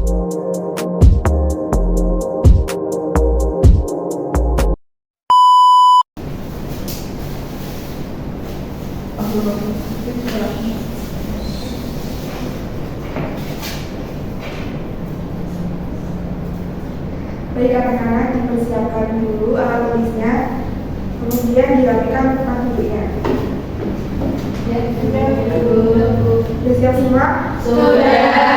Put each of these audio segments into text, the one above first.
Baik anak-anak, dipersiapkan dulu alat tulisnya, kemudian dirapikan tempat duduknya. Ya, sudah siap semua? Sudah.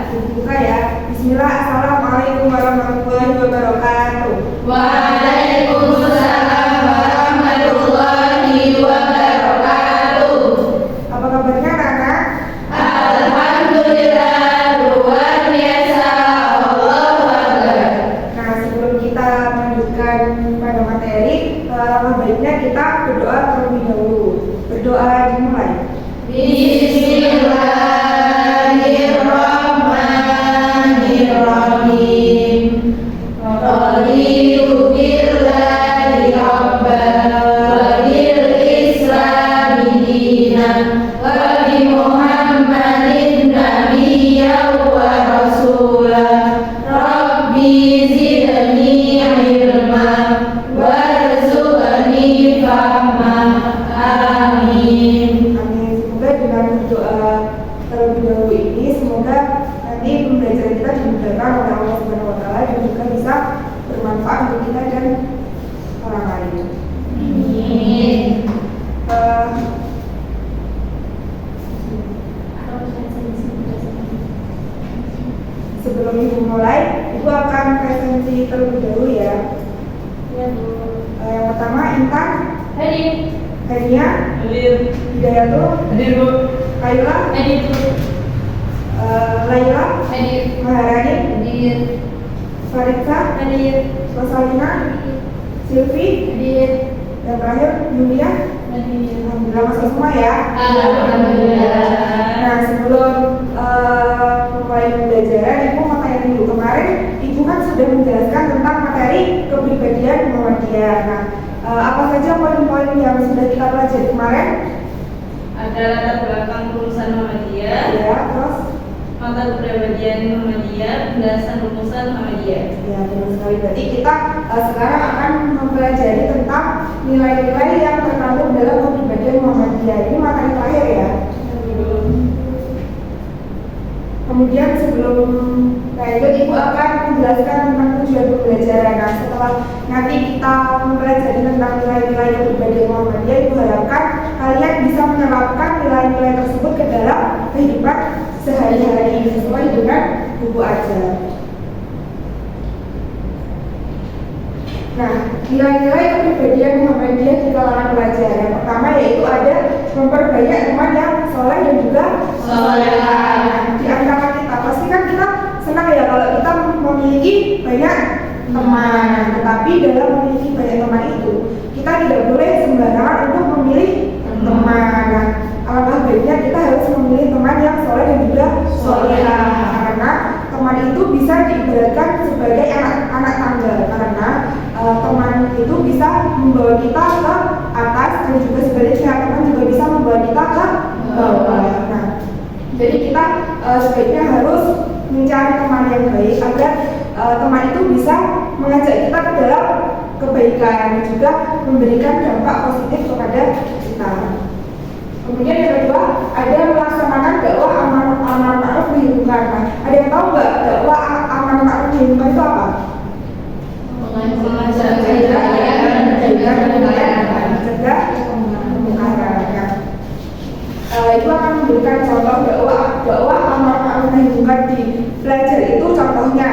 Buka ya. Bismillah. Assalamualaikum warahmatullahi wabarakatuh. Waalaikumsalam warahmatullahi wabarakatuh. Apa kabarnya anak-anak? Alhamdulillah, luar biasa. Allahu Akbar. Nah, sebelum kita melanjutkan pada materi, alangkah baiknya kita berdoa terlebih dahulu. Berdoa dimulai. Bismillahirrahmanirrahim. Raditu billahi rabban wa bil islami dinan wa bi Muhammadin nabiyyan wa rasulan. Rabbi zidni ilman warzuqni fahman. Amin. Amin. Semoga dengan berdoa terlebih dahulu ini, semoga nanti pembelajaran kita dimudahkan oleh Allah Subhanahu Wa Taala dan juga bisa bermanfaat untuk kita dan orang lain. Amin. Sebelum ibu mulai, ibu akan presentasi terlebih dahulu ya. Ya, Bu. Yang pertama Intan, Hadir. Hania, Hadir. Hidayatul, Hadir, Bu. Kayla, Hadir, Bu. Laila, Hadir. Maharani, Hadir. Farisa, Hadir. Rosalina, Silvi, Hadir. dan terakhir Yulia. Hadir. Alhamdulillah masuk semua ya. Alhamdulillah. Nah, sebelum mulai pembelajaran, ibu mau tanya dulu. Kemarin ibu kan sudah menjelaskan tentang materi kepribadian Muhammadiyah. Nah, apa saja poin-poin yang sudah kita pelajari kemarin? Ada latar belakang rumusan Muhammadiyah, Ya, terus mata kepribadian Muhammadiyah, penjelasan rumusan Muhammadiyah. ya, benar sekali. Berarti kita sekarang akan mempelajari tentang nilai-nilai yang terkandung dalam kepribadian Muhammadiyah. Ini materi terakhir ya. Kemudian sebelum lanjut, ibu akan menjelaskan tentang tujuan pembelajaran. Nah, setelah nanti kita mempelajari tentang nilai-nilai kepribadian Muhammadiyah, ibu harapkan kalian bisa menerapkan nilai-nilai tersebut ke dalam kehidupan sehari-hari sesuai dengan buku ajar. Nah, nilai-nilai kepribadian Muhammadiyah di kalangan pelajar. Yang pertama yaitu ada memperbanyak teman yang soleh dan juga Solehah. Nah, di antara kita pasti kan kita senang ya kalau kita memiliki banyak teman. Tetapi dalam memiliki banyak teman itu, kita tidak boleh sembarangan untuk memilih teman. Nah, alangkah baiknya kita harus memilih teman yang soleh dan juga solehah. Karena teman itu bisa diibaratkan sebagai anak tangga. Karena teman itu bisa membawa kita ke atas dan juga sebaliknya, teman juga bisa membawa kita ke bawah. Nah, jadi kita sebaiknya harus mencari teman yang baik agar teman itu bisa mengajak kita ke dalam kebaikan dan juga memberikan dampak positif kepada kita. Kemudian yang kedua ada melaksanakan dakwah amar ma'ruf nahi munkar. Nah, ada yang tahu nggak dakwah amar ma'ruf nahi munkar itu apa? Mengajak kebaikan dan juga mencegah kemungkaran. Itu akan memberikan contoh dakwah amar ma'ruf nahi munkar di pelajar itu. Contohnya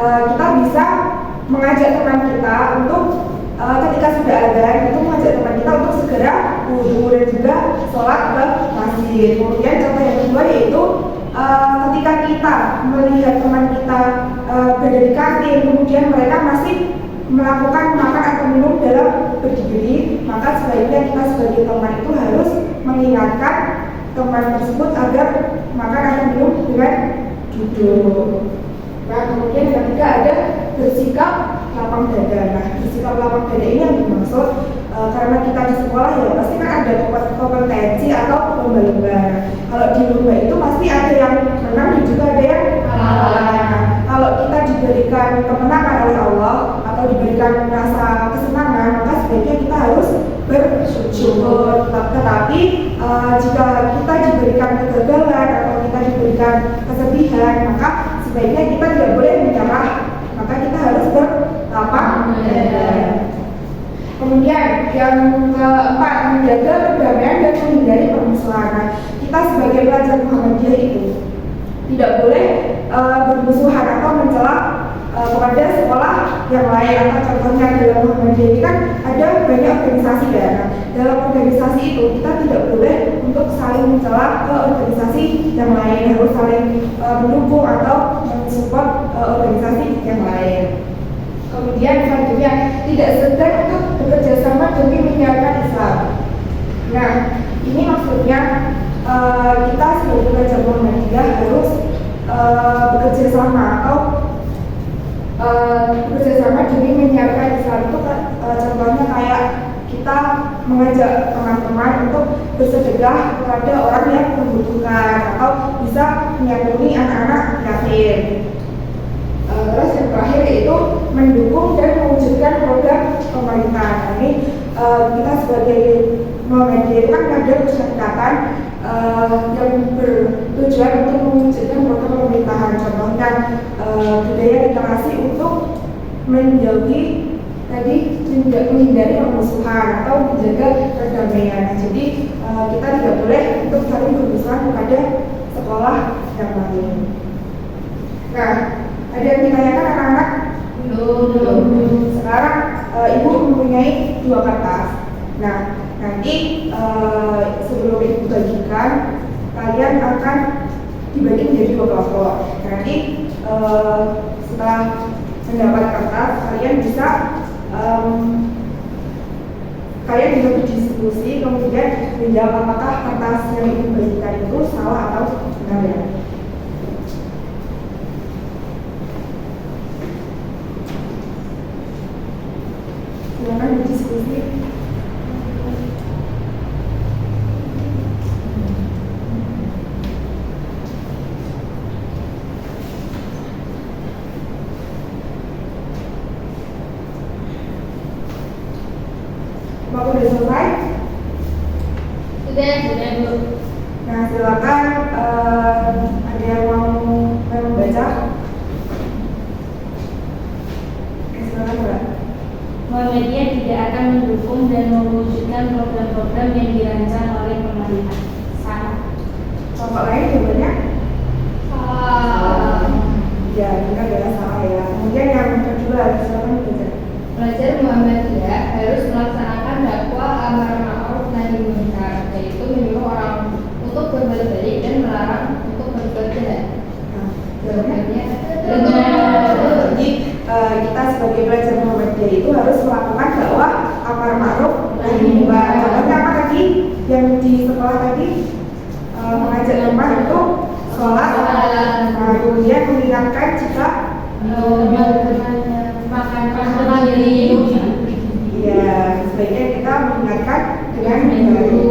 kita bisa mengajak teman kita untuk ketika sudah azan itu mengajak teman kita untuk segera wudu dan juga sholat ke masjid. Kemudian contoh yang kedua yaitu ketika kita melihat teman kita berada di kantin, kemudian mereka masih melakukan makan atau minum dalam berdiri, maka sebaiknya kita sebagai teman itu harus mengingatkan teman tersebut agar makan atau minum dengan duduk. Nah, kemudian yang ketiga ada bersikap lapang dada. Nah, bersikap lapang dada ini yang dimaksud karena kita di sekolah ya pasti kan ada kompetensi atau lomba-lomba. Kalau di lomba itu pasti ada yang menang dan juga ada yang kalah. jika kita diberikan kegagalan atau kita diberikan kesedihan, maka sebaiknya kita tidak boleh menyerah, maka kita harus berlapang dada. Kemudian yang keempat, menjaga perdamaian dan menghindari permusuhan. Nah, kita sebagai pelajar Muhammadiyah itu tidak boleh bermusuhan atau mencela kepada sekolah yang lain, atau contohnya dalam Muhammadiyah ini kan ada banyak organisasi ya. Nah, dalam organisasi itu kita tidak boleh untuk saling mencela ke organisasi yang lain, harus saling mendukung atau mensupport organisasi yang lain. Kemudian selanjutnya, tidak segan untuk bekerja sama demi menyiarkan Islam. Nah, ini maksudnya kita sebagai pelajar Muhammadiyah harus bekerja sama atau bekerja sama demi menyiarkan Islam. Itu contohnya kayak kita mengajak teman-teman untuk bersedekah kepada orang yang membutuhkan atau bisa menyantuni anak-anak yatim. Terus yang terakhir yaitu mendukung dan mewujudkan program pemerintah. Nah, ini kita sebagai Muhammadiyah itu kan ada persyaratan yang bertujuan untuk mewujudkan program pemerintahan. Contohnya budaya literasi untuk menghindari permusuhan atau menjaga perdamaian. Nah, jadi kita tidak boleh untuk saling bermusuhan kepada sekolah yang lain. Nah, ada yang ditanyakan anak-anak? Belum. Sekarang ibu mempunyai 2 kertas. Nah, nanti sebelum ibu bagikan, kalian akan dibagi menjadi 2 kelompok. Nanti setelah mendapat kertas, kalian bisa berdiskusi, kemudian menjawab apakah kertas yang ibu bagikan itu salah atau benar ya. Silakan berdiskusi. Bapak sudah selesai? Sudah Bu. Nah, silakan ada yang mau membaca? Silakan Mbak. Muhammadiyah tidak akan mendukung dan mewujudkan program-program yang dirancang oleh pemerintah. Salah. Kelompok lain jawabannya? Salah. Ya, ini adalah salah ya. Kemudian yang kedua, silakan baca. Pelajar Muhammadiyah harus melaksanakan dakwah amar ma'ruf nahi munkar, yaitu menyuruh orang untuk berbuat baik dan melarang untuk berbuat jahat. Nah, jawabannya Benar. Jadi kita sebagai pelajar Muhammadiyah itu harus melakukan dakwah amar ma'ruf nahi munkar. Contohnya apa tadi? Yang di sekolah tadi mengajak teman untuk sholat. Nah, kemudian mengingatkan jika makan diri. ya sebaiknya kita mengingatkan dengan baik.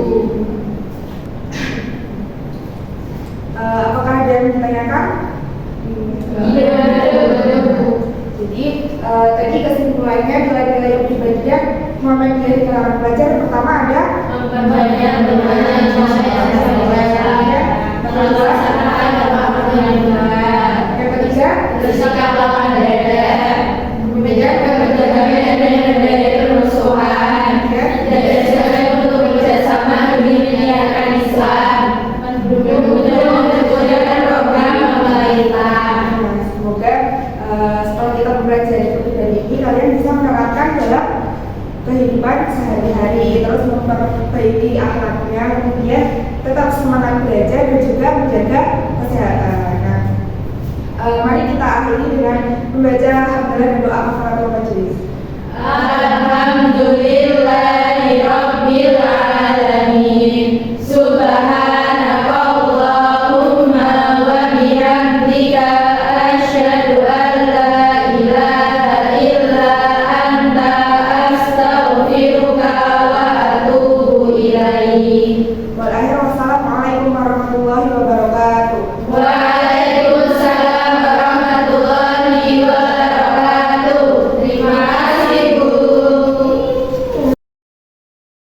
Apakah ada yang ditanyakan? Iya. Jadi tadi kesimpulannya nilai-nilai yang pribadian Muhammadiyah di kalangan pelajar pertama ada Memperbanyak yang ketiga bersikap lapang dada, menjaga perdamaian dan menghindari permusuhan, tidak segan untuk bekerja sama demi menyiarkan Islam, mendukung dan mewujudkan program pemerintah. Semoga setelah kita mempelajari kebudayaan ini kalian bisa menerapkan dalam kehidupan sehari-hari, terus memperbaiki akhlaknya, kemudian tetap semangat belajar dan juga menjaga kesehatan. Nah, mari kita akhiri dengan membaca hamdalah dan doa kafaratul majelis. Alhamdulillahirabbil